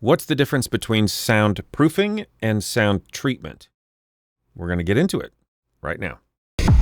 What's the difference between soundproofing and sound treatment? We're going to get into it right now.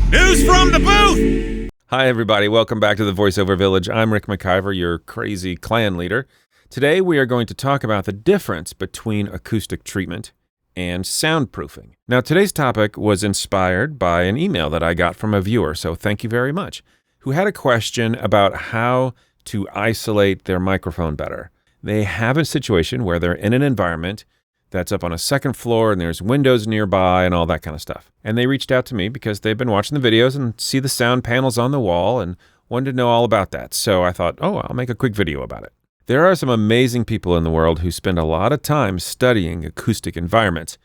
News from the booth! Hi, everybody. Welcome back to the VoiceOver Village. I'm Rick McIver, your crazy clan leader. Today, we are going to talk about the difference between acoustic treatment and soundproofing. Now, today's topic was inspired by an email that I got from a viewer, so thank you very much, who had a question about how to isolate their microphone better. They have a situation where they're in an environment that's up on a second floor and there's windows nearby and all that kind of stuff. And they reached out to me because they've been watching the videos and see the sound panels on the wall and wanted to know all about that. So I thought, I'll make a quick video about it. There are some amazing people in the world who spend a lot of time studying acoustic environments.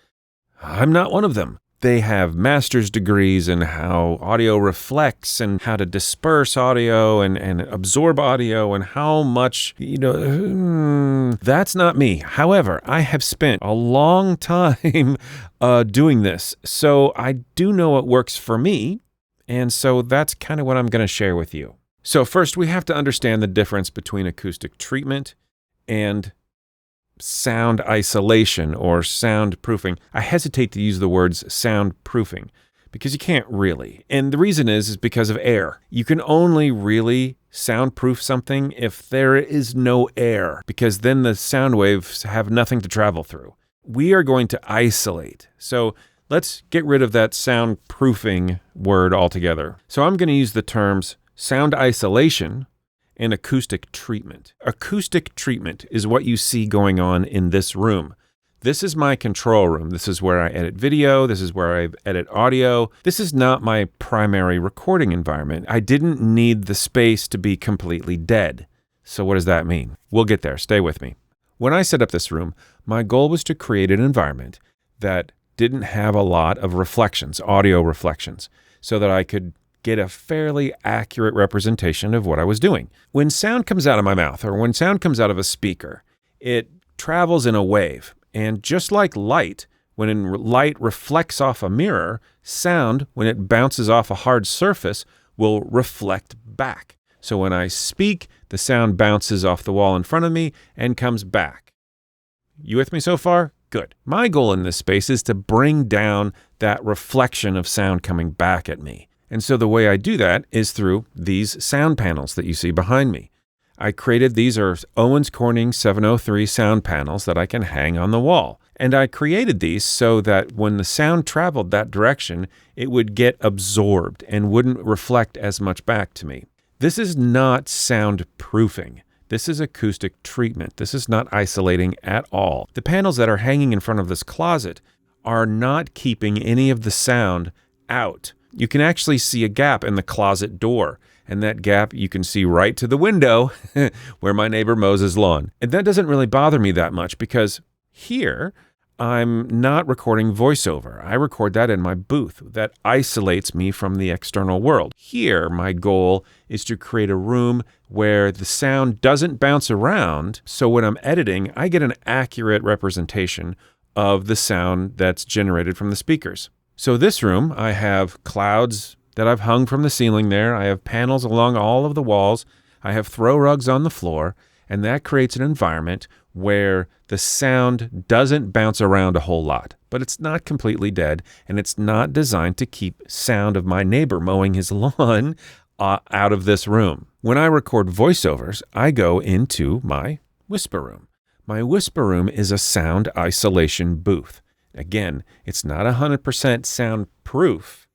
I'm not one of them. They have master's degrees in how audio reflects and how to disperse audio and absorb audio and how much, that's not me. However, I have spent a long time doing this, so I do know what works for me, and so that's kind of what I'm going to share with you. So first, we have to understand the difference between acoustic treatment and sound isolation or soundproofing. I hesitate to use the words soundproofing because you can't really. And the reason is because of air. You can only really soundproof something if there is no air, because then the sound waves have nothing to travel through. We are going to isolate. So let's get rid of that soundproofing word altogether. So I'm going to use the terms sound isolation and acoustic treatment. Acoustic treatment is what you see going on in this room. This is my control room. This is where I edit video. This is where I edit audio. This is not my primary recording environment. I didn't need the space to be completely dead. So what does that mean? We'll get there. Stay with me. When I set up this room, my goal was to create an environment that didn't have a lot of reflections, audio reflections, so that I could get a fairly accurate representation of what I was doing. When sound comes out of my mouth or when sound comes out of a speaker, it travels in a wave. And just like light, when light reflects off a mirror, sound, when it bounces off a hard surface, will reflect back. So when I speak, the sound bounces off the wall in front of me and comes back. You with me so far? Good. My goal in this space is to bring down that reflection of sound coming back at me. And so the way I do that is through these sound panels that you see behind me. I created, these are Owens Corning 703 sound panels that I can hang on the wall. And I created these so that when the sound traveled that direction, it would get absorbed and wouldn't reflect as much back to me. This is not soundproofing. This is acoustic treatment. This is not isolating at all. The panels that are hanging in front of this closet are not keeping any of the sound out. You can actually see a gap in the closet door, and that gap you can see right to the window where my neighbor mows his lawn. And that doesn't really bother me that much because here I'm not recording voiceover. I record that in my booth. That isolates me from the external world. Here, my goal is to create a room where the sound doesn't bounce around, so when I'm editing, I get an accurate representation of the sound that's generated from the speakers. So this room, I have clouds that I've hung from the ceiling there. I have panels along all of the walls. I have throw rugs on the floor. And that creates an environment where the sound doesn't bounce around a whole lot. But it's not completely dead. And it's not designed to keep sound of my neighbor mowing his lawn out of this room. When I record voiceovers, I go into my whisper room. My whisper room is a sound isolation booth. Again, it's not 100% soundproof,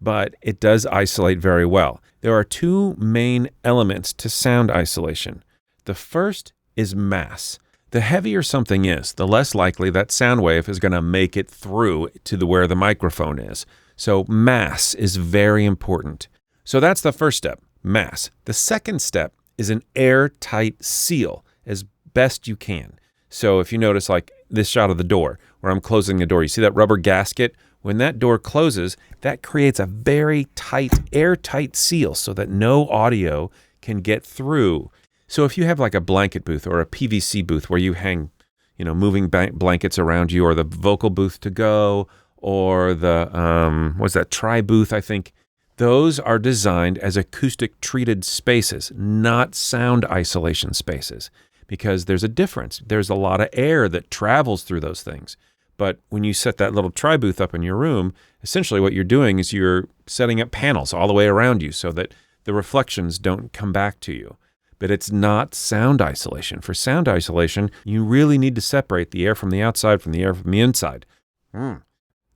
but it does isolate very well. There are two main elements to sound isolation. The first is mass. The heavier something is, the less likely that sound wave is going to make it through to where the microphone is. So mass is very important. So that's the first step, mass. The second step is an airtight seal as best you can. So if you notice like this shot of the door where I'm closing the door, you see that rubber gasket? When that door closes, that creates a very tight, airtight seal so that no audio can get through. So if you have like a blanket booth or a PVC booth where you hang, moving blankets around you, or the vocal booth to go, or the, what's that, tri booth, I think, those are designed as acoustic treated spaces, not sound isolation spaces. because there's a difference. There's a lot of air that travels through those things. But when you set that little tri-booth up in your room, essentially what you're doing is you're setting up panels all the way around you so that the reflections don't come back to you. But it's not sound isolation. For sound isolation, you really need to separate the air from the outside from the air from the inside.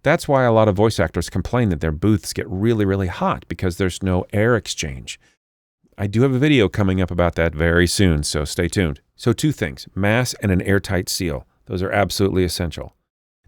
That's why a lot of voice actors complain that their booths get really, really hot, because there's no air exchange. I do have a video coming up about that very soon, so stay tuned. So 2 things, mask and an airtight seal. Those are absolutely essential.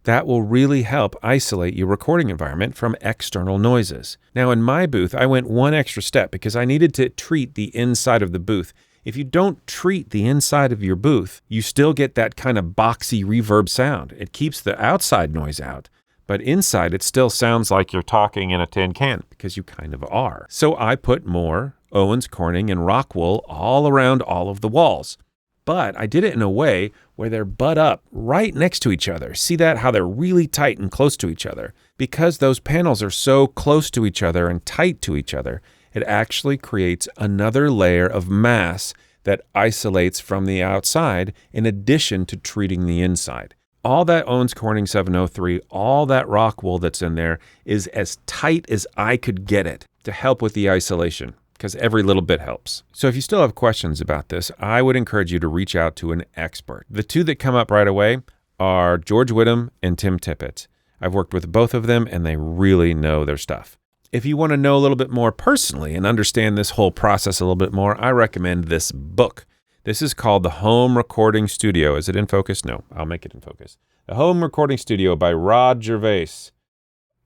That will really help isolate your recording environment from external noises. Now in my booth, I went one extra step because I needed to treat the inside of the booth. If you don't treat the inside of your booth, you still get that kind of boxy reverb sound. It keeps the outside noise out, but inside it still sounds like you're talking in a tin can, because you kind of are. So I put more Owens Corning and Rockwool all around all of the walls. But I did it in a way where they're butt up right next to each other. See that? How they're really tight and close to each other. Because those panels are so close to each other and tight to each other, it actually creates another layer of mass that isolates from the outside in addition to treating the inside. All that Owens Corning 703, all that Rockwool that's in there is as tight as I could get it to help with the isolation, because every little bit helps. So if you still have questions about this, I would encourage you to reach out to an expert. The 2 that come up right away are George Whittam and Tim Tippett. I've worked with both of them, and they really know their stuff. If you want to know a little bit more personally and understand this whole process a little bit more, I recommend this book. This is called The Home Recording Studio. Is it in focus? No, I'll make it in focus. The Home Recording Studio by Rod Gervais.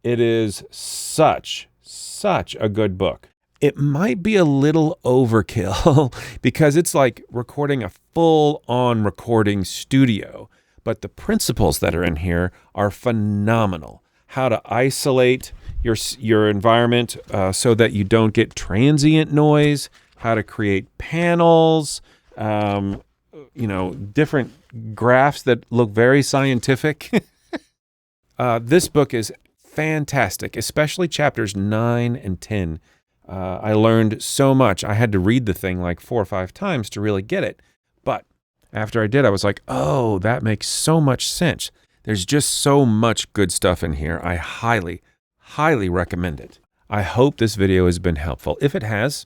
It is such a good book. It might be a little overkill because it's like recording a full-on recording studio, but the principles that are in here are phenomenal. How to isolate your environment so that you don't get transient noise, how to create panels, different graphs that look very scientific. This book is fantastic, especially chapters 9 and 10. I learned so much. I had to read the thing like 4 or 5 times to really get it. But after I did, I was like, oh, that makes so much sense. There's just so much good stuff in here. I highly recommend it. I hope this video has been helpful. If it has,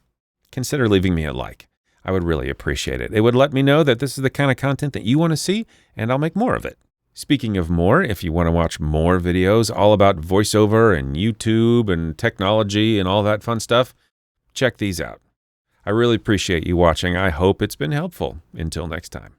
consider leaving me a like. I would really appreciate it. It would let me know that this is the kind of content that you want to see, and I'll make more of it. Speaking of more, if you want to watch more videos all about voiceover and YouTube and technology and all that fun stuff, check these out. I really appreciate you watching. I hope it's been helpful. Until next time.